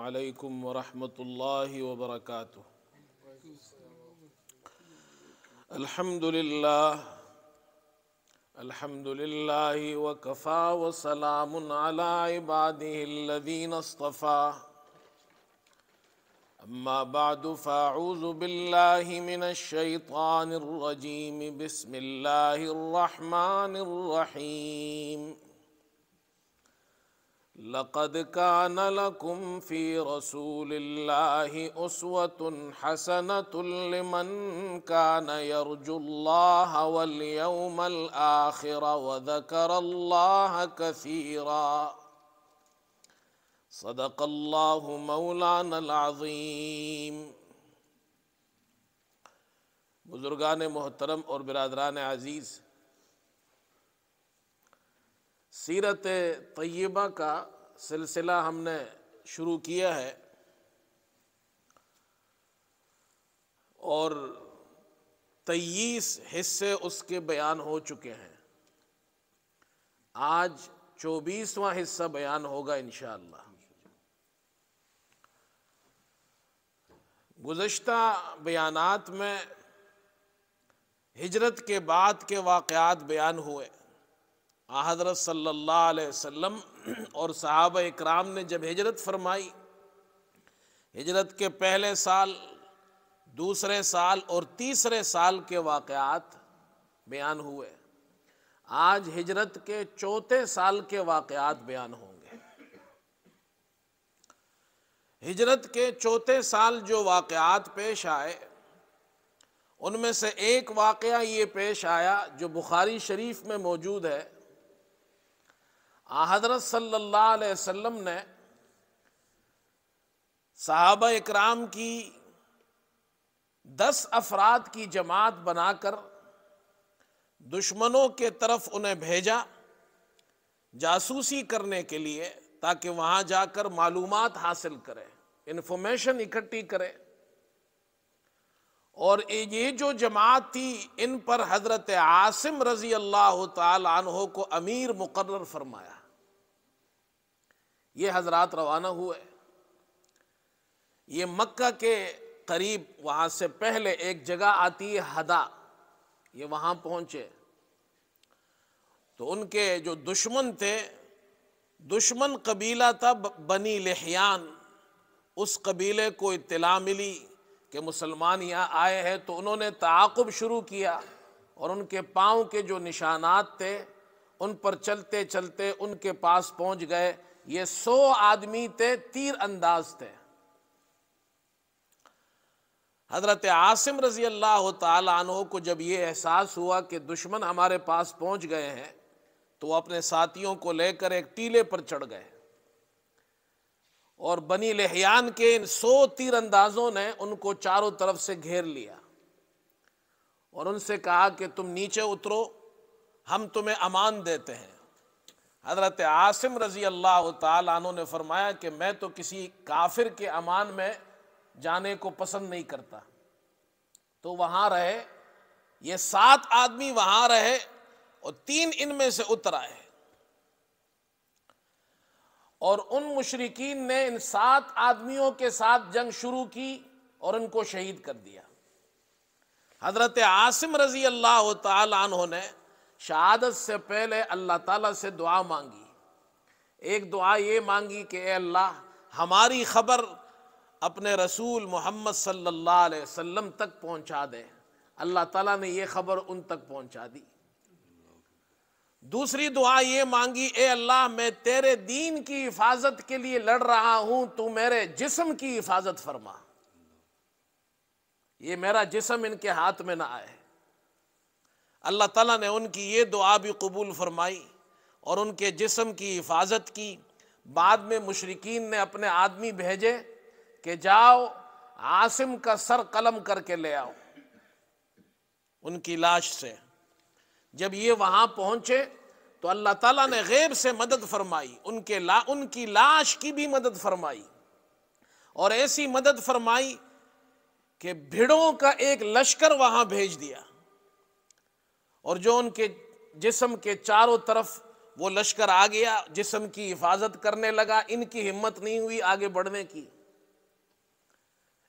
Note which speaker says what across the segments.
Speaker 1: علیکم ورحمۃ اللہ وبرکاتہ۔ الحمد للہ وکفی وسلام علی عبادہ الذین اصطفی، اما بعد فاعوذ باللہ من الشیطان الرجیم، بسم اللہ الرحمن الرحیم۔ لقد كان لكم في رسول الله أسوة حسنة لمن كان يرجو الله واليوم الآخر وذكر الله كثيرا، صدق الله مولانا العظيم۔ بزرگان محترم اور برادران عزیز، سیرت طیبہ کا سلسلہ ہم نے شروع کیا ہے اور 23 حصے اس کے بیان ہو چکے ہیں۔ آج 24واں حصہ بیان ہوگا انشاءاللہ۔ گزشتہ بیانات میں ہجرت کے بعد کے واقعات بیان ہوئے۔ حضرت صلی اللہ علیہ وسلم اور صحابہ اکرام نے جب ہجرت فرمائی، ہجرت کے پہلے سال، دوسرے سال اور تیسرے سال کے واقعات بیان ہوئے۔ آج ہجرت کے چوتھے سال کے واقعات بیان ہوں گے۔ ہجرت کے چوتھے سال جو واقعات پیش آئے، ان میں سے ایک واقعہ یہ پیش آیا جو بخاری شریف میں موجود ہے۔ حضرت صلی اللہ علیہ وسلم نے صحابہ اکرام کی 10 افراد کی جماعت بنا کر دشمنوں کے طرف انہیں بھیجا جاسوسی کرنے کے لیے، تاکہ وہاں جا کر معلومات حاصل کرے، انفارمیشن اکٹھی کرے۔ اور یہ جو جماعت تھی، ان پر حضرت عاصم رضی اللہ تعالی عنہ کو امیر مقرر فرمایا۔ یہ حضرات روانہ ہوئے۔ یہ مکہ کے قریب، وہاں سے پہلے ایک جگہ آتی ہے ہدا، یہ وہاں پہنچے تو ان کے جو دشمن تھے، دشمن قبیلہ تھا بنی لحیان، اس قبیلے کو اطلاع ملی کہ مسلمان یہاں آئے ہیں، تو انہوں نے تعاقب شروع کیا اور ان کے پاؤں کے جو نشانات تھے ان پر چلتے چلتے ان کے پاس پہنچ گئے۔ یہ 100 آدمی تھے، تیر انداز تھے۔ حضرت عاصم رضی اللہ تعالی عنہ کو جب یہ احساس ہوا کہ دشمن ہمارے پاس پہنچ گئے ہیں، تو وہ اپنے ساتھیوں کو لے کر ایک ٹیلے پر چڑھ گئے، اور بنی لحیان کے ان 100 تیر اندازوں نے ان کو چاروں طرف سے گھیر لیا اور ان سے کہا کہ تم نیچے اترو، ہم تمہیں امان دیتے ہیں۔ حضرت عاصم رضی اللہ تعالیٰ عنہ نے فرمایا کہ میں تو کسی کافر کے امان میں جانے کو پسند نہیں کرتا، تو وہاں رہے۔ یہ 7 آدمی وہاں رہے اور 3 ان میں سے اتر آئے، اور ان مشرکین نے ان 7 آدمیوں کے ساتھ جنگ شروع کی اور ان کو شہید کر دیا۔ حضرت عاصم رضی اللہ تعالی عنہ نے شہادت سے پہلے اللہ تعالیٰ سے دعا مانگی۔ ایک دعا یہ مانگی کہ اے اللہ، ہماری خبر اپنے رسول محمد صلی اللہ علیہ وسلم تک پہنچا دے۔ اللہ تعالیٰ نے یہ خبر ان تک پہنچا دی۔ دوسری دعا یہ مانگی، اے اللہ، میں تیرے دین کی حفاظت کے لیے لڑ رہا ہوں، تو میرے جسم کی حفاظت فرما، یہ میرا جسم ان کے ہاتھ میں نہ آئے۔ اللہ تعالیٰ نے ان کی یہ دعا بھی قبول فرمائی اور ان کے جسم کی حفاظت کی۔ بعد میں مشرکین نے اپنے آدمی بھیجے کہ جاؤ عاصم کا سر قلم کر کے لے آؤ ان کی لاش سے۔ جب یہ وہاں پہنچے تو اللہ تعالیٰ نے غیب سے مدد فرمائی، ان کی لاش کی بھی مدد فرمائی، اور ایسی مدد فرمائی کہ بھیڑوں کا ایک لشکر وہاں بھیج دیا، اور جو ان کے جسم کے چاروں طرف وہ لشکر آ گیا، جسم کی حفاظت کرنے لگا۔ ان کی ہمت نہیں ہوئی آگے بڑھنے کی،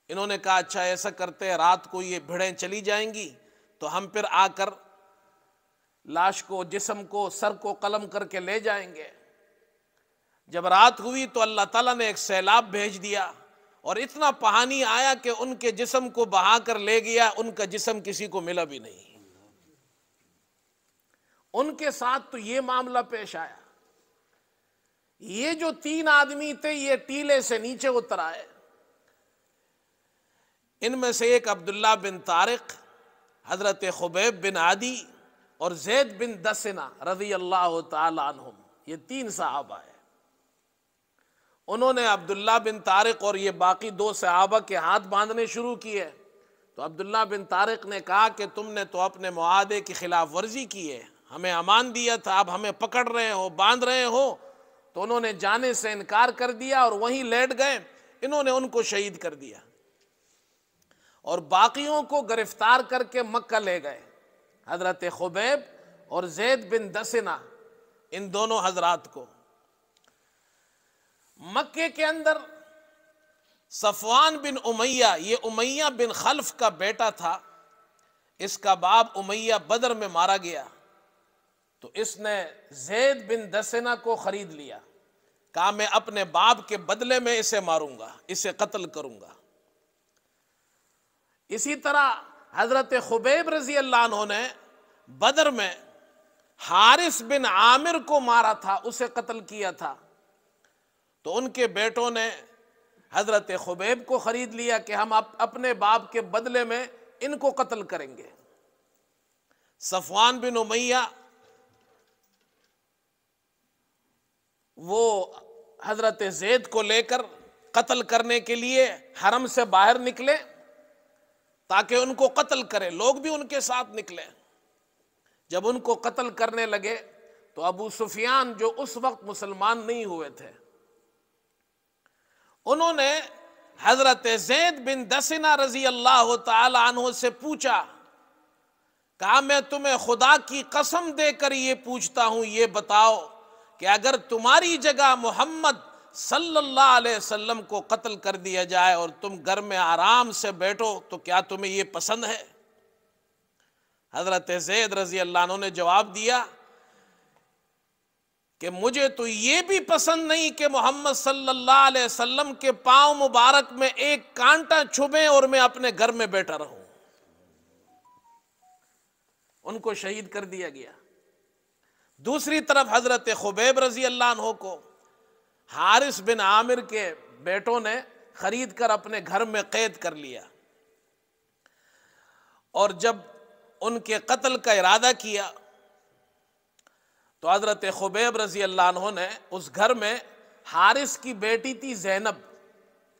Speaker 1: انہوں نے کہا اچھا ایسا کرتے ہیں، رات کو یہ بھیڑیں چلی جائیں گی تو ہم پھر آ کر لاش کو، جسم کو، سر کو قلم کر کے لے جائیں گے۔ جب رات ہوئی تو اللہ تعالیٰ نے ایک سیلاب بھیج دیا اور اتنا پانی آیا کہ ان کے جسم کو بہا کر لے گیا، ان کا جسم کسی کو ملا بھی نہیں۔ ان کے ساتھ تو یہ معاملہ پیش آیا۔ یہ جو 3 آدمی تھے یہ ٹیلے سے نیچے اتر آئے۔ ان میں سے ایک عبداللہ بن طارق، حضرت خبیب بن عدی اور زید بن دسنہ رضی اللہ تعالی عنہم، یہ 3 صحابہ ہیں۔ انہوں نے عبداللہ بن طارق اور یہ باقی 2 صحابہ کے ہاتھ باندھنے شروع کیے، تو عبداللہ بن طارق نے کہا کہ تم نے تو اپنے معاہدے کی خلاف ورزی کی ہے، ہمیں امان دیا تھا، اب ہمیں پکڑ رہے ہو، باندھ رہے ہو۔ تو انہوں نے جانے سے انکار کر دیا اور وہیں لیٹ گئے۔ انہوں نے ان کو شہید کر دیا اور باقیوں کو گرفتار کر کے مکہ لے گئے، حضرت خبیب اور زید بن دسنہ، ان دونوں حضرات کو۔ مکے کے اندر صفوان بن امیہ، یہ امیہ بن خلف کا بیٹا تھا، اس کا باپ امیہ بدر میں مارا گیا، تو اس نے زید بن دسنہ کو خرید لیا، کہا میں اپنے باپ کے بدلے میں اسے ماروں گا، اسے قتل کروں گا۔ اسی طرح حضرت خبیب رضی اللہ عنہ نے بدر میں حارث بن عامر کو مارا تھا، اسے قتل کیا تھا، تو ان کے بیٹوں نے حضرت خبیب کو خرید لیا کہ ہم اپنے باپ کے بدلے میں ان کو قتل کریں گے۔ صفوان بن امیہ وہ حضرت زید کو لے کر قتل کرنے کے لیے حرم سے باہر نکلے تاکہ ان کو قتل کرے، لوگ بھی ان کے ساتھ نکلے۔ جب ان کو قتل کرنے لگے تو ابو سفیان جو اس وقت مسلمان نہیں ہوئے تھے، انہوں نے حضرت زید بن دسنہ رضی اللہ تعالی عنہ سے پوچھا، کہا میں تمہیں خدا کی قسم دے کر یہ پوچھتا ہوں، یہ بتاؤ کہ اگر تمہاری جگہ محمد صلی اللہ علیہ وسلم کو قتل کر دیا جائے اور تم گھر میں آرام سے بیٹھو تو کیا تمہیں یہ پسند ہے؟ حضرت زید رضی اللہ عنہ نے جواب دیا کہ مجھے تو یہ بھی پسند نہیں کہ محمد صلی اللہ علیہ وسلم کے پاؤں مبارک میں ایک کانٹا چھبے اور میں اپنے گھر میں بیٹھا رہوں۔ ان کو شہید کر دیا گیا۔ دوسری طرف حضرت خبیب رضی اللہ عنہ کو حارث بن عامر کے بیٹوں نے خرید کر اپنے گھر میں قید کر لیا، اور جب ان کے قتل کا ارادہ کیا تو حضرت خبیب رضی اللہ عنہ نے اس گھر میں حارث کی بیٹی تھی زینب،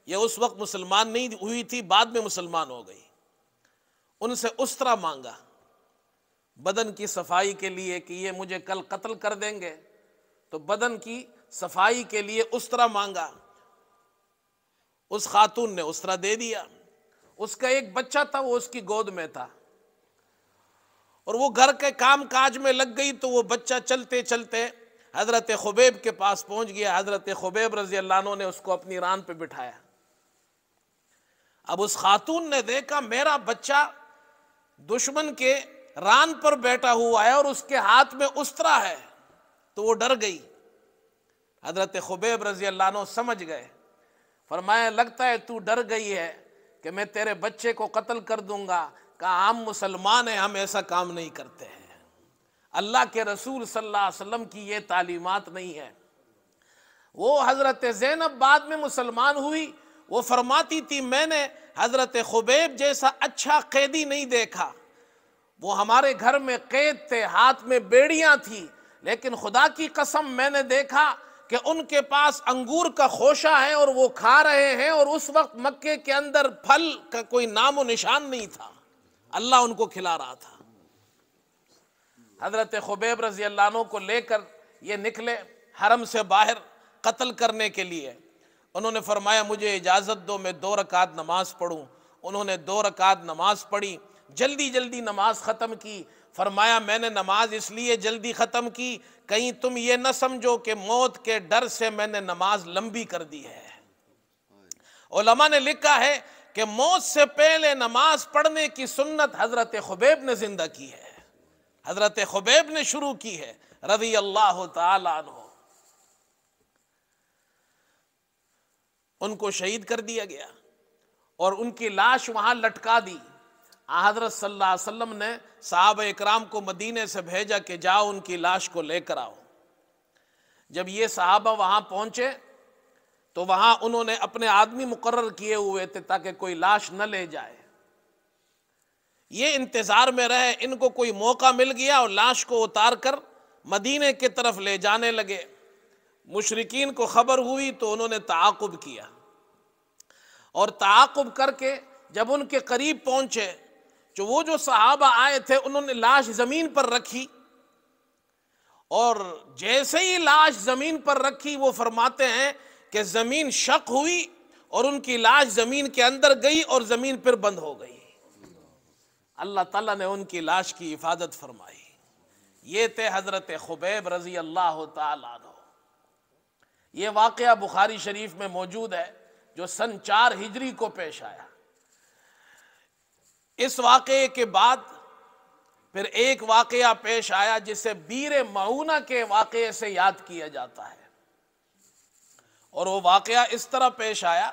Speaker 1: یہ اس وقت مسلمان نہیں ہوئی تھی، بعد میں مسلمان ہو گئی، ان سے اسطرہ مانگا بدن کی صفائی کے لیے کہ یہ مجھے کل قتل کر دیں گے، تو بدن کی صفائی کے لیے اسطرہ مانگا، اس خاتون نے اسطرہ دے دیا۔ اس کا ایک بچہ تھا، وہ اس کی گود میں تھا، اور وہ گھر کے کام کاج میں لگ گئی تو وہ بچہ چلتے چلتے حضرت خبیب کے پاس پہنچ گیا۔ حضرت خبیب رضی اللہ عنہ نے اس کو اپنی ران پہ بٹھایا۔ اب اس خاتون نے دیکھا میرا بچہ دشمن کے ران پر بیٹھا ہوا ہے اور اس کے ہاتھ میں اسطرہ ہے، تو وہ ڈر گئی۔ حضرت خبیب رضی اللہ عنہ سمجھ گئے، فرمایا لگتا ہے تو ڈر گئی ہے کہ میں تیرے بچے کو قتل کر دوں گا۔ کہا ہم مسلمان ہیں، ہم ایسا کام نہیں کرتے ہیں، اللہ کے رسول صلی اللہ علیہ وسلم کی یہ تعلیمات نہیں ہے۔ وہ حضرت زینب بعد میں مسلمان ہوئی، وہ فرماتی تھی میں نے حضرت خبیب جیسا اچھا قیدی نہیں دیکھا، وہ ہمارے گھر میں قید تھے، ہاتھ میں بیڑیاں تھی، لیکن خدا کی قسم میں نے دیکھا کہ ان کے پاس انگور کا خوشہ ہے اور وہ کھا رہے ہیں، اور اس وقت مکے کے اندر پھل کا کوئی نام و نشان نہیں تھا، اللہ ان کو کھلا رہا تھا۔ حضرت خبیب رضی اللہ عنہ کو لے کر یہ نکلے حرم سے باہر قتل کرنے کے لیے۔ انہوں نے فرمایا مجھے اجازت دو میں 2 رکعت نماز پڑھوں۔ انہوں نے 2 رکعت نماز پڑھی، جلدی جلدی نماز ختم کی۔ فرمایا میں نے نماز اس لیے جلدی ختم کی کہیں تم یہ نہ سمجھو کہ موت کے ڈر سے میں نے نماز لمبی کر دی ہے۔ علماء نے لکھا ہے کہ موت سے پہلے نماز پڑھنے کی سنت حضرت خبیب نے زندہ کی ہے، حضرت خبیب نے شروع کی ہے رضی اللہ تعالی عنہ۔ ان کو شہید کر دیا گیا اور ان کی لاش وہاں لٹکا دی۔ حضرت صلی اللہ علیہ وسلم نے صحابہ اکرام کو مدینے سے بھیجا کہ جاؤ ان کی لاش کو لے کر آؤ۔ جب یہ صحابہ وہاں پہنچے تو وہاں انہوں نے اپنے آدمی مقرر کیے ہوئے تھے تاکہ کوئی لاش نہ لے جائے۔ یہ انتظار میں رہے، ان کو کوئی موقع مل گیا اور لاش کو اتار کر مدینے کی طرف لے جانے لگے۔ مشرکین کو خبر ہوئی تو انہوں نے تعاقب کیا، اور تعاقب کر کے جب ان کے قریب پہنچے جو صحابہ آئے تھے انہوں نے لاش زمین پر رکھی، اور جیسے ہی لاش زمین پر رکھی وہ فرماتے ہیں کہ زمین شق ہوئی اور ان کی لاش زمین کے اندر گئی اور زمین پر بند ہو گئی۔ اللہ تعالیٰ نے ان کی لاش کی حفاظت فرمائی۔ یہ تھے حضرت خبیب رضی اللہ تعالیٰ عنہ۔ یہ واقعہ بخاری شریف میں موجود ہے جو سن 4 ہجری کو پیش آیا۔ اس واقعے کے بعد پھر ایک واقعہ پیش آیا جسے بیر معونہ کے واقعے سے یاد کیا جاتا ہے، اور وہ واقعہ اس طرح پیش آیا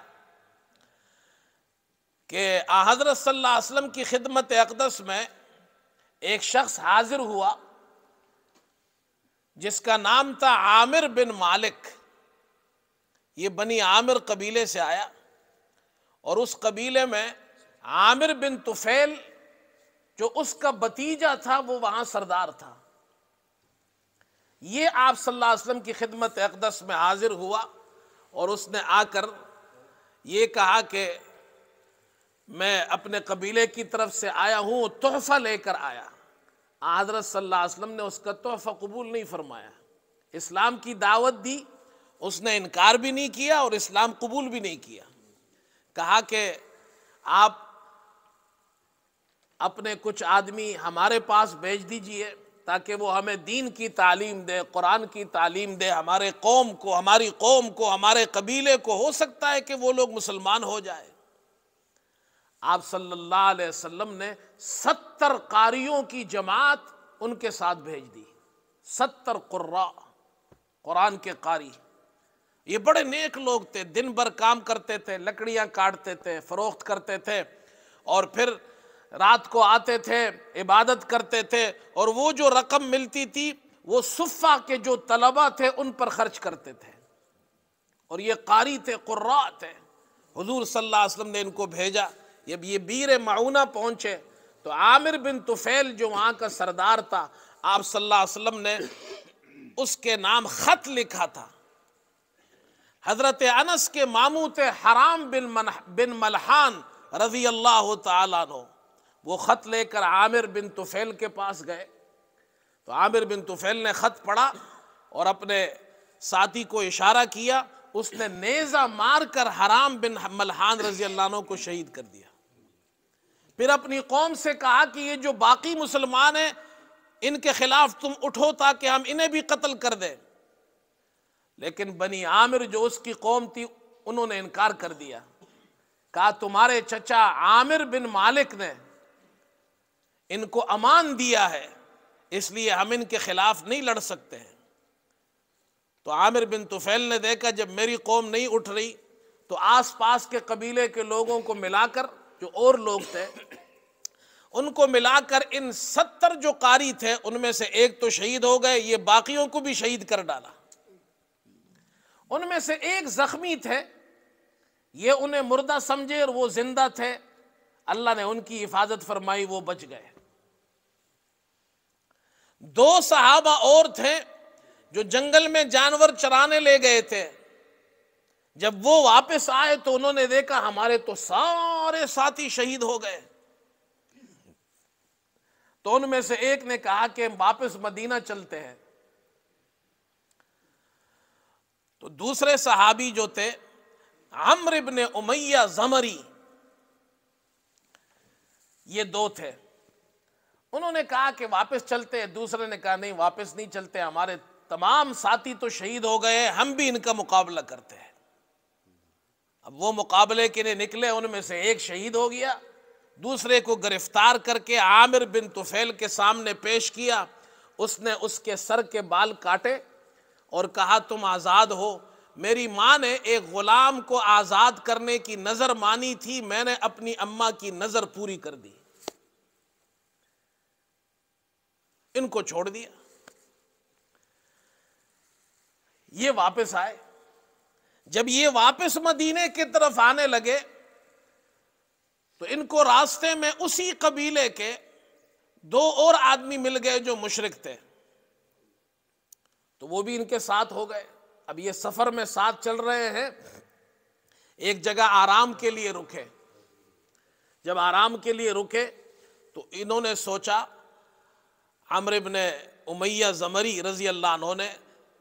Speaker 1: کہ حضرت صلی اللہ علیہ وسلم کی خدمت اقدس میں ایک شخص حاضر ہوا جس کا نام تھا عامر بن مالک۔ یہ بنی عامر قبیلے سے آیا، اور اس قبیلے میں عامر بن طفیل جو اس کا بھتیجا تھا وہ وہاں سردار تھا۔ یہ آپ صلی اللہ علیہ وسلم کی خدمت اقدس میں حاضر ہوا، اور اس نے آ کر یہ کہا کہ میں اپنے قبیلے کی طرف سے آیا ہوں، تحفہ لے کر آیا۔ حضرت صلی اللہ علیہ وسلم نے اس کا تحفہ قبول نہیں فرمایا، اسلام کی دعوت دی، اس نے انکار بھی نہیں کیا اور اسلام قبول بھی نہیں کیا۔ کہا کہ آپ اپنے کچھ آدمی ہمارے پاس بھیج دیجئے تاکہ وہ ہمیں دین کی تعلیم دے، قرآن کی تعلیم دے، ہمارے قوم کو، ہماری قوم کو، ہمارے قبیلے کو، ہو سکتا ہے کہ وہ لوگ مسلمان ہو جائے۔ آپ صلی اللہ علیہ وسلم نے 70 قاریوں کی جماعت ان کے ساتھ بھیج دی، 70 قراء، قرآن کے قاری۔ یہ بڑے نیک لوگ تھے، دن بھر کام کرتے تھے، لکڑیاں کاٹتے تھے، فروخت کرتے تھے، اور پھر رات کو آتے تھے، عبادت کرتے تھے، اور وہ جو رقم ملتی تھی وہ صفہ کے جو طلبہ تھے ان پر خرچ کرتے تھے، اور یہ قاری تھے، قراء تھے۔ حضور صلی اللہ علیہ وسلم نے ان کو بھیجا۔ جب یہ بیر معونہ پہنچے تو عامر بن طفیل جو وہاں کا سردار تھا، آپ صلی اللہ علیہ وسلم نے اس کے نام خط لکھا تھا۔ حضرت انس کے ماموں تھے حرام بن ملحان رضی اللہ تعالیٰ عنہ، وہ خط لے کر عامر بن طفیل کے پاس گئے، تو عامر بن طفیل نے خط پڑھا اور اپنے ساتھی کو اشارہ کیا، اس نے نیزہ مار کر حرام بن ملحان رضی اللہ عنہ کو شہید کر دیا۔ پھر اپنی قوم سے کہا کہ یہ جو باقی مسلمان ہیں ان کے خلاف تم اٹھو تاکہ ہم انہیں بھی قتل کر دیں، لیکن بنی عامر جو اس کی قوم تھی انہوں نے انکار کر دیا۔ کہا تمہارے چچا عامر بن مالک نے ان کو امان دیا ہے، اس لیے ہم ان کے خلاف نہیں لڑ سکتے ہیں۔ تو عامر بن طفیل نے دیکھا جب میری قوم نہیں اٹھ رہی تو آس پاس کے قبیلے کے لوگوں کو ملا کر، جو اور لوگ تھے ان کو ملا کر، ان 70 جو قاری تھے ان میں سے ایک تو شہید ہو گئے، یہ باقیوں کو بھی شہید کر ڈالا۔ ان میں سے ایک زخمی تھے، یہ انہیں مردہ سمجھے اور وہ زندہ تھے، اللہ نے ان کی حفاظت فرمائی، وہ بچ گئے۔ 2 صحابہ اور تھے جو جنگل میں جانور چرانے لے گئے تھے، جب وہ واپس آئے تو انہوں نے دیکھا ہمارے تو سارے ساتھی شہید ہو گئے۔ تو ان میں سے ایک نے کہا کہ ہم واپس مدینہ چلتے ہیں۔ تو دوسرے صحابی جو تھے عمرو بن امیہ زمری، یہ 2 تھے، انہوں نے کہا کہ واپس چلتے ہیں، دوسرے نے کہا نہیں واپس نہیں چلتے، ہمارے تمام ساتھی تو شہید ہو گئے، ہم بھی ان کا مقابلہ کرتے ہیں۔ اب وہ مقابلے کے لیے نکلے، ان میں سے ایک شہید ہو گیا، دوسرے کو گرفتار کر کے عامر بن طفیل کے سامنے پیش کیا، اس نے اس کے سر کے بال کاٹے اور کہا تم آزاد ہو، میری ماں نے ایک غلام کو آزاد کرنے کی نظر مانی تھی، میں نے اپنی اماں کی نظر پوری کر دی، ان کو چھوڑ دیا۔ یہ واپس آئے، جب یہ واپس مدینے کی طرف آنے لگے تو ان کو راستے میں اسی قبیلے کے دو اور آدمی مل گئے جو مشرک تھے، تو وہ بھی ان کے ساتھ ہو گئے۔ اب یہ سفر میں ساتھ چل رہے ہیں، ایک جگہ آرام کے لیے رکے، جب آرام کے لیے رکے تو انہوں نے سوچا، عمرو بن امیہ زمری رضی اللہ عنہ نے،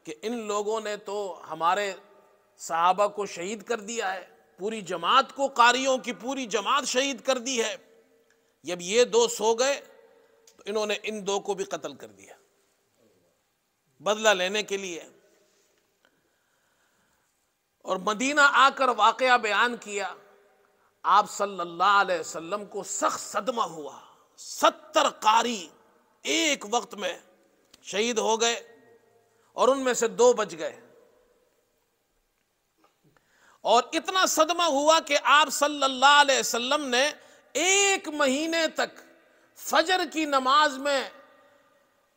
Speaker 1: کہ ان لوگوں نے تو ہمارے صحابہ کو شہید کر دیا ہے، پوری جماعت کو، قاریوں کی پوری جماعت شہید کر دی ہے، جب یہ دو سو گئے تو انہوں نے ان دو کو بھی قتل کر دیا بدلہ لینے کے لیے۔ اور مدینہ آ کر واقعہ بیان کیا، آپ صلی اللہ علیہ وسلم کو سخت صدمہ ہوا، 70 قاری ایک وقت میں شہید ہو گئے اور ان میں سے 2 بچ گئے، اور اتنا صدمہ ہوا کہ آپ صلی اللہ علیہ وسلم نے 1 مہینے تک فجر کی نماز میں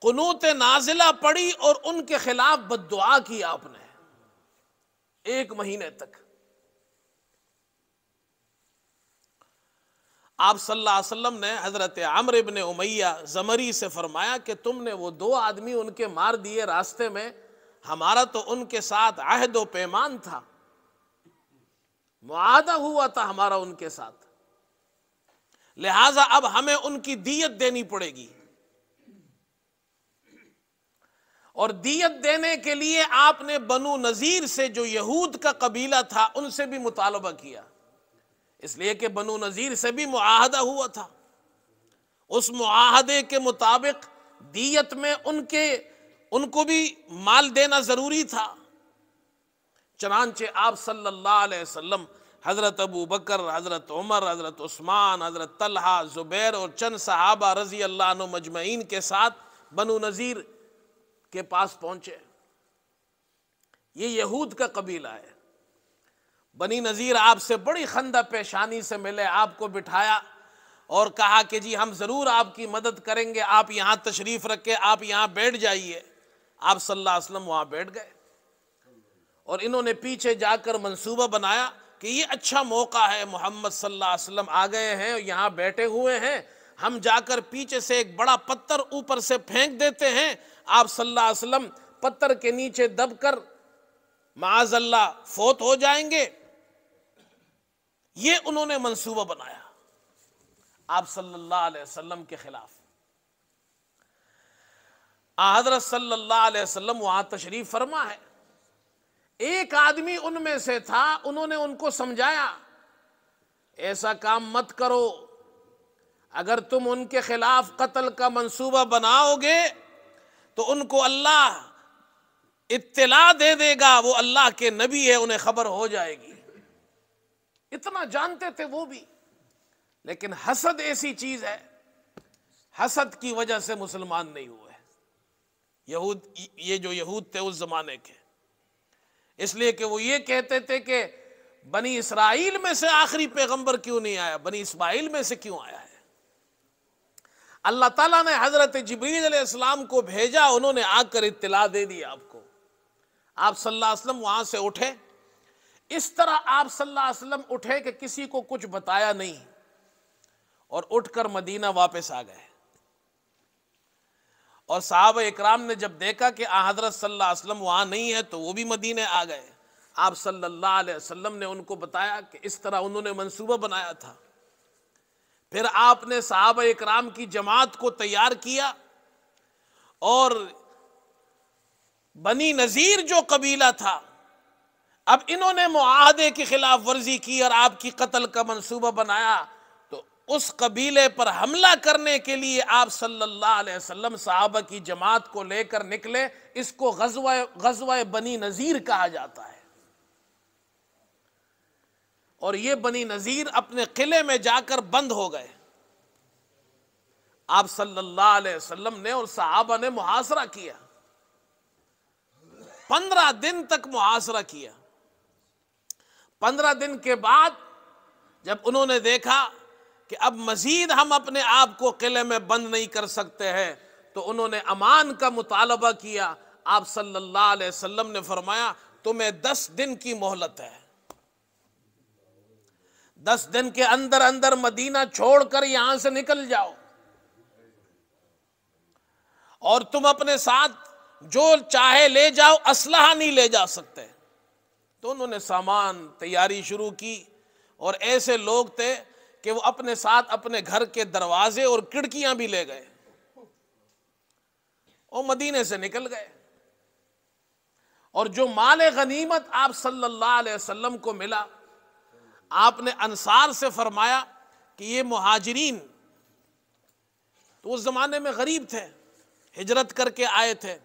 Speaker 1: قنوت نازلہ پڑھی اور ان کے خلاف بد دعا کی آپ نے 1 مہینے تک۔ آپ صلی اللہ علیہ وسلم نے حضرت عمرو بن امیہ زمری سے فرمایا کہ تم نے وہ 2 آدمی ان کے مار دیے راستے میں، ہمارا تو ان کے ساتھ عہد و پیمان تھا، معاہدہ ہوا تھا ہمارا ان کے ساتھ، لہٰذا اب ہمیں ان کی دیت دینی پڑے گی، اور دیت دینے کے لیے آپ نے بنو نذیر سے جو یہود کا قبیلہ تھا ان سے بھی مطالبہ کیا، اس لیے کہ بنو نذیر سے بھی معاہدہ ہوا تھا، اس معاہدے کے مطابق دیت میں ان کو بھی مال دینا ضروری تھا۔ چنانچہ آپ صلی اللہ علیہ وسلم حضرت ابو بکر، حضرت عمر، حضرت عثمان، حضرت طلحہ، زبیر اور چند صحابہ رضی اللہ عنہ مجمعین کے ساتھ بنو نذیر کے پاس پہنچے۔ یہ یہود کا قبیلہ ہے، بنی نذیر آپ سے بڑی خندہ پیشانی سے ملے، آپ کو بٹھایا اور کہا کہ جی ہم ضرور آپ کی مدد کریں گے، آپ یہاں تشریف رکھے، آپ یہاں بیٹھ جائیے۔ آپ صلی اللہ علیہ وسلم وہاں بیٹھ گئے، اور انہوں نے پیچھے جا کر منصوبہ بنایا کہ یہ اچھا موقع ہے، محمد صلی اللہ علیہ وسلم آ گئے ہیں، یہاں بیٹھے ہوئے ہیں، ہم جا کر پیچھے سے ایک بڑا پتھر اوپر سے پھینک دیتے ہیں، آپ صلی اللہ علیہ وسلم پتھر کے نیچے دب کر معاذ اللہ فوت ہو جائیں گے۔ یہ انہوں نے منصوبہ بنایا آپ صلی اللہ علیہ وسلم کے خلاف۔ حضرت صلی اللہ علیہ وسلم وہاں تشریف فرما ہے، ایک آدمی ان میں سے تھا، انہوں نے ان کو سمجھایا ایسا کام مت کرو، اگر تم ان کے خلاف قتل کا منصوبہ بناؤ گے تو ان کو اللہ اطلاع دے دے گا، وہ اللہ کے نبی ہے، انہیں خبر ہو جائے گی۔ اتنا جانتے تھے وہ بھی، لیکن حسد ایسی چیز ہے، حسد کی وجہ سے مسلمان نہیں ہوئے یہ جو یہود تھے اس زمانے کے، اس لیے کہ وہ یہ کہتے تھے کہ بنی اسرائیل میں سے آخری پیغمبر کیوں نہیں آیا، بنی اسماعیل میں سے کیوں آیا ہے؟ اللہ تعالیٰ نے حضرت جبریل علیہ السلام کو بھیجا، انہوں نے آ کر اطلاع دے دی آپ کو۔ آپ صلی اللہ علیہ وسلم وہاں سے اٹھے، اس طرح آپ صلی اللہ علیہ وسلم اٹھے کہ کسی کو کچھ بتایا نہیں، اور اٹھ کر مدینہ واپس آ گئے۔ اور صحابہ اکرام نے جب دیکھا کہ حضرت صلی اللہ علیہ وسلم وہاں نہیں ہے تو وہ بھی مدینہ آ گئے۔ آپ صلی اللہ علیہ وسلم نے ان کو بتایا کہ اس طرح انہوں نے منصوبہ بنایا تھا۔ پھر آپ نے صحابہ اکرام کی جماعت کو تیار کیا، اور بنی نذیر جو قبیلہ تھا، اب انہوں نے معاہدے کی خلاف ورزی کی اور آپ کی قتل کا منصوبہ بنایا، تو اس قبیلے پر حملہ کرنے کے لیے آپ صلی اللہ علیہ وسلم صحابہ کی جماعت کو لے کر نکلے۔ اس کو غزوہ بنی نذیر کہا جاتا ہے۔ اور یہ بنی نذیر اپنے قلعے میں جا کر بند ہو گئے۔ آپ صلی اللہ علیہ وسلم نے اور صحابہ نے محاصرہ کیا، 15 دن تک محاصرہ کیا۔ 15 دن کے بعد جب انہوں نے دیکھا کہ اب مزید ہم اپنے آپ کو قلعے میں بند نہیں کر سکتے ہیں، تو انہوں نے امان کا مطالبہ کیا۔ آپ صلی اللہ علیہ وسلم نے فرمایا تمہیں 10 دن کی مہلت ہے، 10 دن کے اندر اندر مدینہ چھوڑ کر یہاں سے نکل جاؤ، اور تم اپنے ساتھ جو چاہے لے جاؤ، اسلحہ نہیں لے جا سکتے۔ تو انہوں نے سامان تیاری شروع کی، اور ایسے لوگ تھے کہ وہ اپنے ساتھ اپنے گھر کے دروازے اور کھڑکیاں بھی لے گئے، اور مدینے سے نکل گئے۔ اور جو مال غنیمت آپ صلی اللہ علیہ وسلم کو ملا، آپ نے انصار سے فرمایا کہ یہ مہاجرین تو اس زمانے میں غریب تھے، ہجرت کر کے آئے تھے،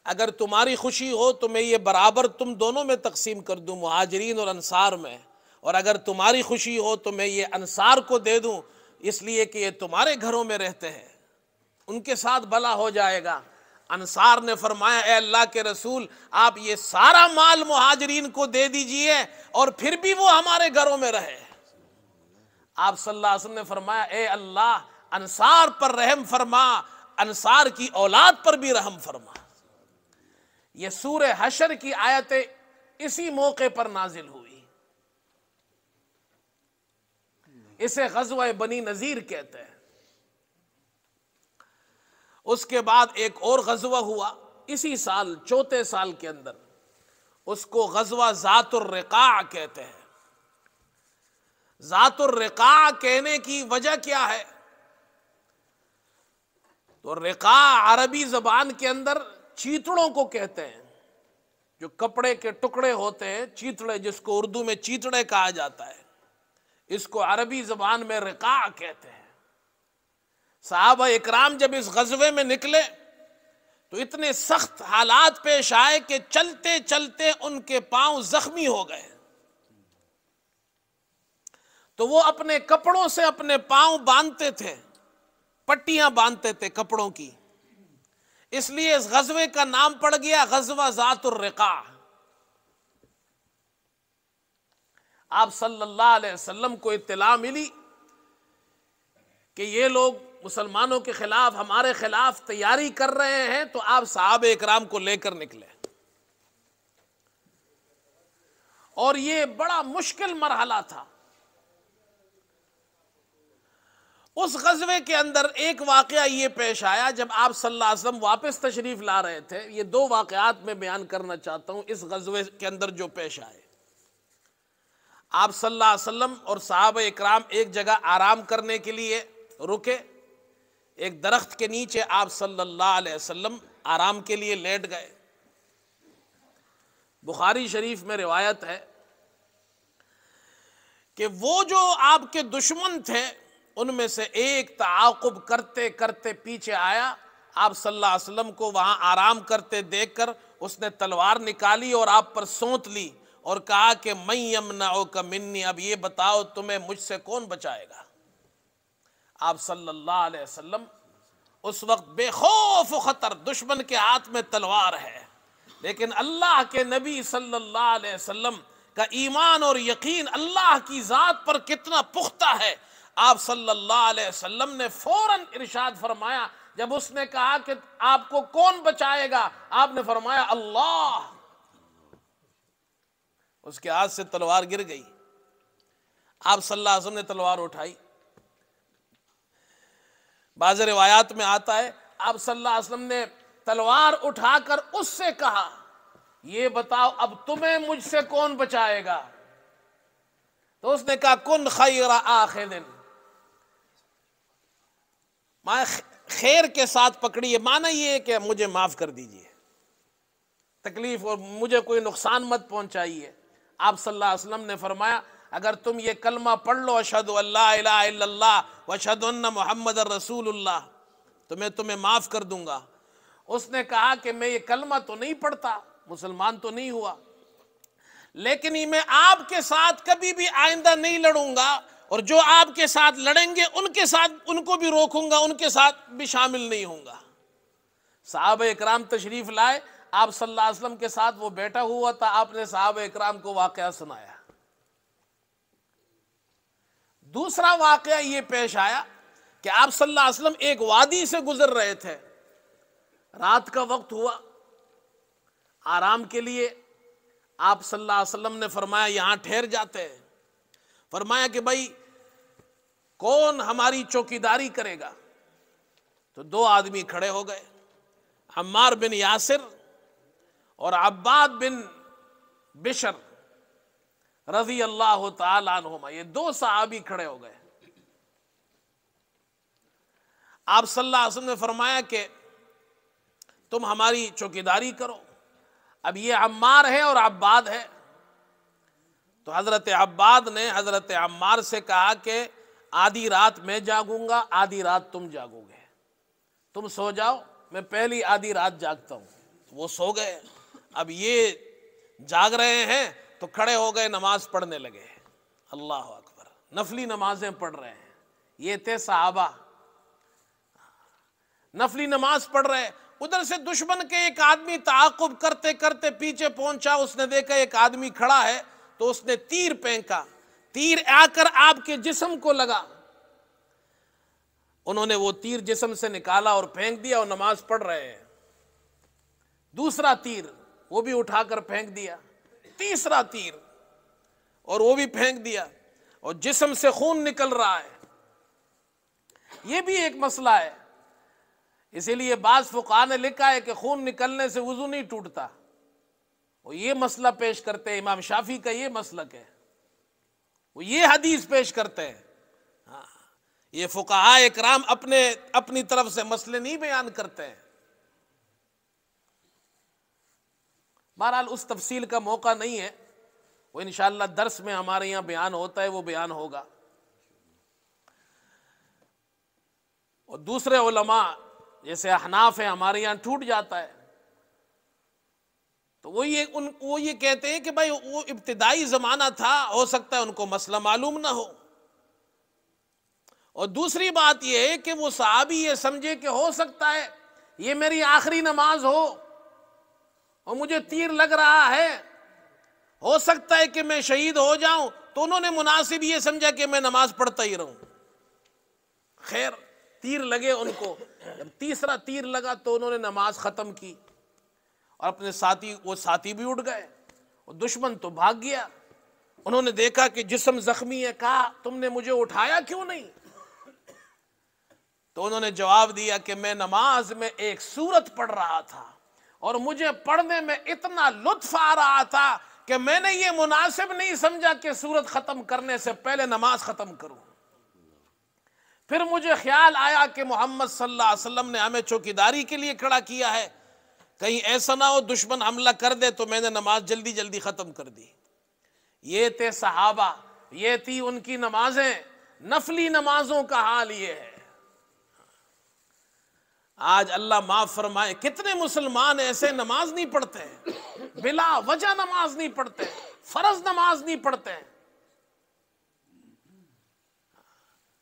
Speaker 1: اگر تمہاری خوشی ہو تو میں یہ برابر تم دونوں میں تقسیم کر دوں، مہاجرین اور انصار میں، اور اگر تمہاری خوشی ہو تو میں یہ انصار کو دے دوں، اس لیے کہ یہ تمہارے گھروں میں رہتے ہیں، ان کے ساتھ بھلا ہو جائے گا۔ انصار نے فرمایا اے اللہ کے رسول، آپ یہ سارا مال مہاجرین کو دے دیجئے اور پھر بھی وہ ہمارے گھروں میں رہے۔ آپ صلی اللہ علیہ وسلم نے فرمایا اے اللہ، انصار پر رحم فرما، انصار کی اولاد پر بھی رحم فرما۔ یہ سورہ حشر کی آیتیں اسی موقع پر نازل ہوئی، اسے غزوہ بنی نذیر کہتے ہیں۔ اس کے بعد ایک اور غزوہ ہوا اسی سال، چوتھے سال کے اندر، اس کو غزوہ ذات الرقاع کہتے ہیں۔ ذات الرقاع کہنے کی وجہ کیا ہے؟ تو رقاع عربی زبان کے اندر چیتڑوں کو کہتے ہیں، جو کپڑے کے ٹکڑے ہوتے ہیں، چیتڑے، جس کو اردو میں چیتڑے کہا جاتا ہے، اس کو عربی زبان میں رقاع کہتے ہیں۔ صحابہ اکرام جب اس غزوے میں نکلے تو اتنے سخت حالات پیش آئے کہ چلتے چلتے ان کے پاؤں زخمی ہو گئے، تو وہ اپنے کپڑوں سے اپنے پاؤں باندھتے تھے، پٹیاں باندھتے تھے کپڑوں کی، اس لیے اس غزوے کا نام پڑ گیا غزوہ ذات الرقاع۔ آپ صلی اللہ علیہ وسلم کو اطلاع ملی کہ یہ لوگ مسلمانوں کے خلاف، ہمارے خلاف تیاری کر رہے ہیں، تو آپ صحابہ اکرام کو لے کر نکلے، اور یہ بڑا مشکل مرحلہ تھا۔ اس غزوے کے اندر ایک واقعہ یہ پیش آیا، جب آپ صلی اللہ علیہ وسلم واپس تشریف لا رہے تھے، یہ 2 واقعات میں بیان کرنا چاہتا ہوں اس غزوے کے اندر جو پیش آئے۔ آپ صلی اللہ علیہ وسلم اور صحابہ اکرام ایک جگہ آرام کرنے کے لیے رکے، ایک درخت کے نیچے آپ صلی اللہ علیہ وسلم آرام کے لیے لیٹ گئے۔ بخاری شریف میں روایت ہے کہ وہ جو آپ کے دشمن تھے ان میں سے ایک تعاقب کرتے کرتے پیچھے آیا، آپ صلی اللہ علیہ وسلم کو وہاں آرام کرتے دیکھ کر اس نے تلوار نکالی اور آپ پر سونت لی اور کہا کہ من یمنعک منی، اب یہ بتاؤ تمہیں مجھ سے کون بچائے گا۔ آپ صلی اللہ علیہ وسلم اس وقت بے خوف و خطر، دشمن کے ہاتھ میں تلوار ہے، لیکن اللہ کے نبی صلی اللہ علیہ وسلم کا ایمان اور یقین اللہ کی ذات پر کتنا پختہ ہے۔ آپ صلی اللہ علیہ وسلم نے فوراً ارشاد فرمایا، جب اس نے کہا کہ آپ کو کون بچائے گا، آپ نے فرمایا اللہ۔ اس کے ہاتھ سے تلوار گر گئی، آپ صلی اللہ علیہ وسلم نے تلوار اٹھائی۔ بعض روایات میں آتا ہے آپ صلی اللہ علیہ وسلم نے تلوار اٹھا کر اس سے کہا یہ بتاؤ اب تمہیں مجھ سے کون بچائے گا، تو اس نے کہا کن خیر آخذ، خیر کے ساتھ پکڑیے، معنی یہ ہے کہ مجھے معاف کر دیجئے، تکلیف اور مجھے کوئی نقصان مت پہنچائیے۔ آپ صلی اللہ علیہ وسلم نے فرمایا اگر تم یہ کلمہ پڑھ لو اشہد ان لا الہ الا اللہ واشہد ان محمد رسول اللہ، تو میں تمہیں معاف کر دوں گا۔ اس نے کہا کہ میں یہ کلمہ تو نہیں پڑھتا، مسلمان تو نہیں ہوا، لیکن میں آپ کے ساتھ کبھی بھی آئندہ نہیں لڑوں گا، اور جو آپ کے ساتھ لڑیں گے ان کے ساتھ ان کو بھی روکوں گا، ان کے ساتھ بھی شامل نہیں ہوں گا۔ صحابہ اکرام تشریف لائے، آپ صلی اللہ علیہ وسلم کے ساتھ وہ بیٹھا ہوا تھا، آپ نے صحابہ اکرام کو واقعہ سنایا۔ دوسرا واقعہ یہ پیش آیا کہ آپ صلی اللہ علیہ وسلم ایک وادی سے گزر رہے تھے، رات کا وقت ہوا، آرام کے لیے آپ صلی اللہ علیہ وسلم نے فرمایا یہاں ٹھہر جاتے ہیں۔ فرمایا کہ بھائی کون ہماری چوکیداری کرے گا؟ تو دو آدمی کھڑے ہو گئے، عمار بن یاسر اور عباد بن بشر رضی اللہ تعالی عنہما، یہ دو صحابی کھڑے ہو گئے۔ آپ صلی اللہ علیہ وسلم نے فرمایا کہ تم ہماری چوکیداری کرو۔ اب یہ عمار ہے اور عباد ہے، تو حضرت عباد نے حضرت عمار سے کہا کہ آدھی رات میں جاگوں گا، آدھی رات تم جاگو گے، تم سو جاؤ، میں پہلی آدھی رات جاگتا ہوں۔ وہ سو گئے۔ اب یہ جاگ رہے ہیں تو کھڑے ہو گئے، نماز پڑھنے لگے، اللہ اکبر، نفلی نمازیں پڑھ رہے ہیں۔ یہ تھے صحابہ، نفلی نماز پڑھ رہے۔ ادھر سے دشمن کے ایک آدمی تعاقب کرتے کرتے پیچھے پہنچا، اس نے دیکھا ایک آدمی کھڑا ہے تو اس نے تیر پھینکا، تیر آ کر آپ کے جسم کو لگا۔ انہوں نے وہ تیر جسم سے نکالا اور پھینک دیا، اور نماز پڑھ رہے ہیں۔ دوسرا تیر وہ بھی اٹھا کر پھینک دیا، تیسرا تیر اور وہ بھی پھینک دیا، اور جسم سے خون نکل رہا ہے۔ یہ بھی ایک مسئلہ ہے، اسی لیے بعض فقہاء نے لکھا ہے کہ خون نکلنے سے وضو نہیں ٹوٹتا، وہ یہ مسئلہ پیش کرتے ہیں، امام شافعی کا یہ مسلک ہے، وہ یہ حدیث پیش کرتے ہیں۔ یہ فقہاء اکرام اپنی طرف سے مسئلے نہیں بیان کرتے ہیں۔ بہرحال اس تفصیل کا موقع نہیں ہے، وہ انشاءاللہ درس میں ہمارے یہاں بیان ہوتا ہے، وہ بیان ہوگا۔ اور دوسرے علماء جیسے احناف ہیں، ہمارے یہاں ٹوٹ جاتا ہے، تو وہ یہ کہتے ہیں کہ بھائی وہ ابتدائی زمانہ تھا، ہو سکتا ہے ان کو مسئلہ معلوم نہ ہو۔ اور دوسری بات یہ ہے کہ وہ صحابی یہ سمجھے کہ ہو سکتا ہے یہ میری آخری نماز ہو اور مجھے تیر لگ رہا ہے، ہو سکتا ہے کہ میں شہید ہو جاؤں، تو انہوں نے مناسب یہ سمجھا کہ میں نماز پڑھتا ہی رہوں۔ خیر، تیر لگے ان کو، جب تیسرا تیر لگا تو انہوں نے نماز ختم کی، اور اپنے ساتھی بھی اٹھ گئے، اور دشمن تو بھاگ گیا۔ انہوں نے دیکھا کہ جسم زخمی ہے، کہا تم نے مجھے اٹھایا کیوں نہیں؟ تو انہوں نے جواب دیا کہ میں نماز میں ایک سورت پڑھ رہا تھا، اور مجھے پڑھنے میں اتنا لطف آ رہا تھا کہ میں نے یہ مناسب نہیں سمجھا کہ سورت ختم کرنے سے پہلے نماز ختم کروں۔ پھر مجھے خیال آیا کہ محمد صلی اللہ علیہ وسلم نے ہمیں چوکیداری کے لیے کھڑا کیا ہے، کہیں ایسا نہ ہو دشمن حملہ کر دے، تو میں نے نماز جلدی جلدی ختم کر دی۔ یہ تھے صحابہ، یہ تھی ان کی نمازیں۔ نفلی نمازوں کا حال یہ ہے۔ آج اللہ معاف فرمائے، کتنے مسلمان ایسے نماز نہیں پڑھتے، بلا وجہ نماز نہیں پڑھتے، فرض نماز نہیں پڑھتے،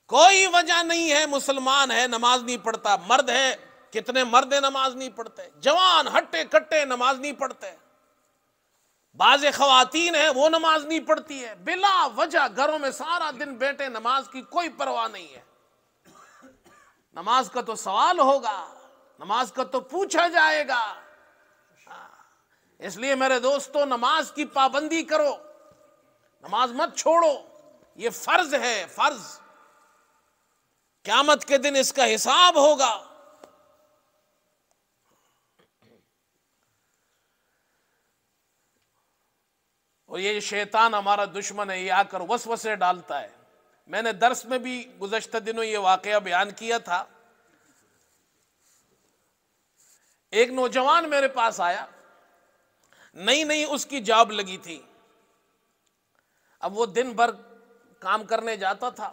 Speaker 1: کوئی وجہ نہیں ہے، مسلمان ہے نماز نہیں پڑھتا۔ مرد ہے، کتنے مرد نماز نہیں پڑھتے، جوان ہٹے کٹے نماز نہیں پڑھتے، بعض خواتین ہیں وہ نماز نہیں پڑھتی ہے، بلا وجہ گھروں میں سارا دن بیٹھے، نماز کی کوئی پرواہ نہیں ہے۔ نماز کا تو سوال ہوگا، نماز کا تو پوچھا جائے گا۔ اس لیے میرے دوستو، نماز کی پابندی کرو، نماز مت چھوڑو، یہ فرض ہے، فرض۔ قیامت کے دن اس کا حساب ہوگا۔ اور یہ شیطان ہمارا دشمن ہے، یہ آ کر وسوسے ڈالتا ہے۔ میں نے درس میں بھی گزشتہ دنوں یہ واقعہ بیان کیا تھا۔ ایک نوجوان میرے پاس آیا، نئی اس کی جاب لگی تھی، اب وہ دن بھر کام کرنے جاتا تھا،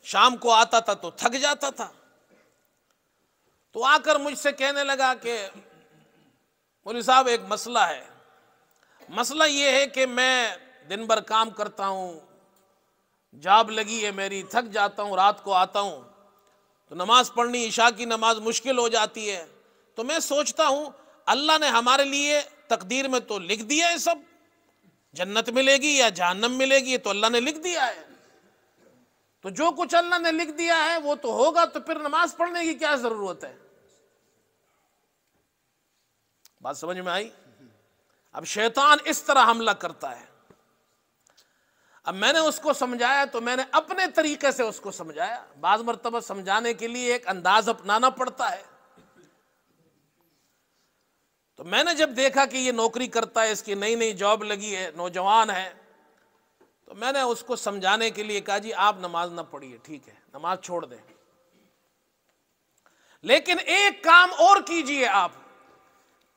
Speaker 1: شام کو آتا تھا تو تھک جاتا تھا، تو آ کر مجھ سے کہنے لگا کہ مولوی صاحب ایک مسئلہ ہے، مسئلہ یہ ہے کہ میں دن بھر کام کرتا ہوں، جاب لگی ہے میری، تھک جاتا ہوں، رات کو آتا ہوں تو نماز پڑھنی، عشاء کی نماز مشکل ہو جاتی ہے. تو میں سوچتا ہوں اللہ نے ہمارے لیے تقدیر میں تو لکھ دیا ہے سب، جنت ملے گی یا جہنم ملے گی، تو اللہ نے لکھ دیا ہے. تو جو کچھ اللہ نے لکھ دیا ہے وہ تو ہوگا، تو پھر نماز پڑھنے کی کیا ضرورت ہے؟ بات سمجھ میں آئی؟ اب شیطان اس طرح حملہ کرتا ہے. اب میں نے اس کو سمجھایا تو میں نے اپنے طریقے سے اس کو سمجھایا. بعض مرتبہ سمجھانے کے لیے ایک انداز اپنانا پڑتا ہے. تو میں نے جب دیکھا کہ یہ نوکری کرتا ہے، اس کی نئی نئی جاب لگی ہے، نوجوان ہے، تو میں نے اس کو سمجھانے کے لیے کہا جی آپ نماز نہ پڑھیے، ٹھیک ہے نماز چھوڑ دیں، لیکن ایک کام اور کیجئے. آپ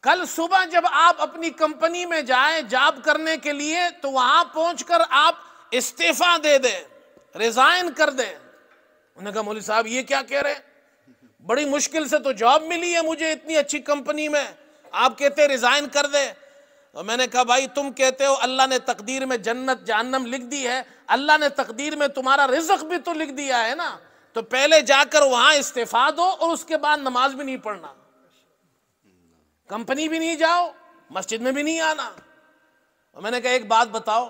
Speaker 1: کل صبح جب آپ اپنی کمپنی میں جائیں جاب کرنے کے لیے تو وہاں پہنچ کر آپ استعفیٰ دے دیں، ریزائن کر دیں. انہوں نے کہا مولوی صاحب یہ کیا کہہ رہے ہیں؟ بڑی مشکل سے تو جاب ملی ہے مجھے اتنی اچھی کمپنی میں، آپ کہتے ہیں ریزائن کر دے. تو میں نے کہا بھائی تم کہتے ہو اللہ نے تقدیر میں جنت جہنم لکھ دی ہے، اللہ نے تقدیر میں تمہارا رزق بھی تو لکھ دیا ہے نا. تو پہلے جا کر وہاں استعفیٰ دو اور اس کے بعد نماز بھی نہیں پڑھنا، کمپنی بھی نہیں جاؤ، مسجد میں بھی نہیں آنا. اور میں نے کہا ایک بات بتاؤ،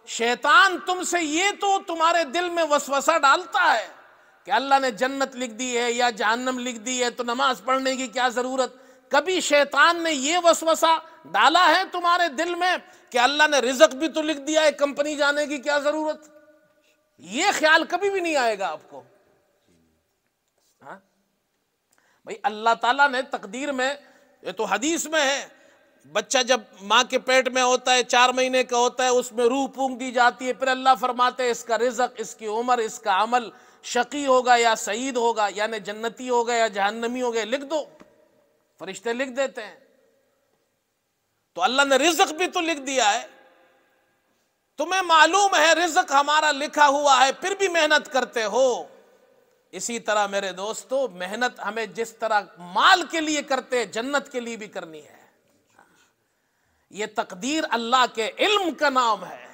Speaker 1: شیطان تم سے یہ تو تمہارے دل میں وسوسہ ڈالتا ہے کہ اللہ نے جنت لکھ دی ہے یا جہنم لکھ دی ہے تو نماز پڑھنے کی کیا ضرورت؟ کبھی شیطان نے یہ وسوسہ ڈالا ہے تمہارے دل میں کہ اللہ نے رزق بھی تو لکھ دیا ہے، کمپنی جانے کی کیا ضرورت؟ یہ خیال کبھی بھی نہیں آئے گا آپ کو. ہاں بھائی اللہ تعالیٰ نے تقدیر میں، یہ تو حدیث میں ہے، بچہ جب ماں کے پیٹ میں ہوتا ہے 4 مہینے کا ہوتا ہے، اس میں روح پونک دی جاتی ہے، پھر اللہ فرماتے ہیں اس کا رزق، اس کی عمر، اس کا عمل شقی ہوگا یا سعید ہوگا، یعنی جنتی ہوگا یا جہنمی ہوگا، لکھ دو. فرشتے لکھ دیتے ہیں. تو اللہ نے رزق بھی تو لکھ دیا ہے. تمہیں معلوم ہے رزق ہمارا لکھا ہوا ہے پھر بھی محنت کرتے ہو. اسی طرح میرے دوستو محنت ہمیں جس طرح مال کے لیے کرتے جنت کے لیے بھی کرنی ہے. یہ تقدیر اللہ کے علم کا نام ہے،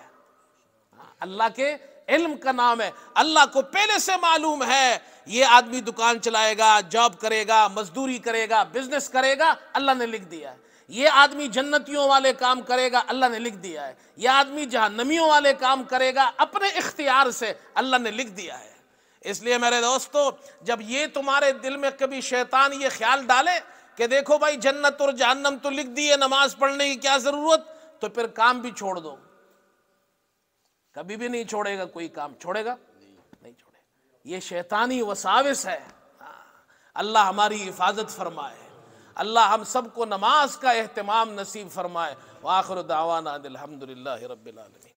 Speaker 1: اللہ کے علم کا نام ہے. اللہ کو پہلے سے معلوم ہے یہ آدمی دکان چلائے گا، جاب کرے گا، مزدوری کرے گا، بزنس کرے گا، اللہ نے لکھ دیا ہے. یہ آدمی جنتیوں والے کام کرے گا، اللہ نے لکھ دیا ہے. یہ آدمی جہنمیوں والے کام کرے گا، اپنے اختیار سے اللہ نے لکھ دیا ہے. اس لیے میرے دوستو جب یہ تمہارے دل میں کبھی شیطان یہ خیال ڈالے کہ دیکھو بھائی جنت اور جہنم تو لکھ دی ہے، نماز پڑھنے کی کیا ضرورت، تو پھر کام بھی چھوڑ دو. کبھی بھی نہیں چھوڑے گا، کوئی کام چھوڑے گا نہیں چھوڑے. یہ شیطانی وساوس ہے. اللہ ہماری حفاظت فرمائے، اللہ ہم سب کو نماز کا اہتمام نصیب فرمائے. وآخر دعوانا الحمدللہ رب العالمین.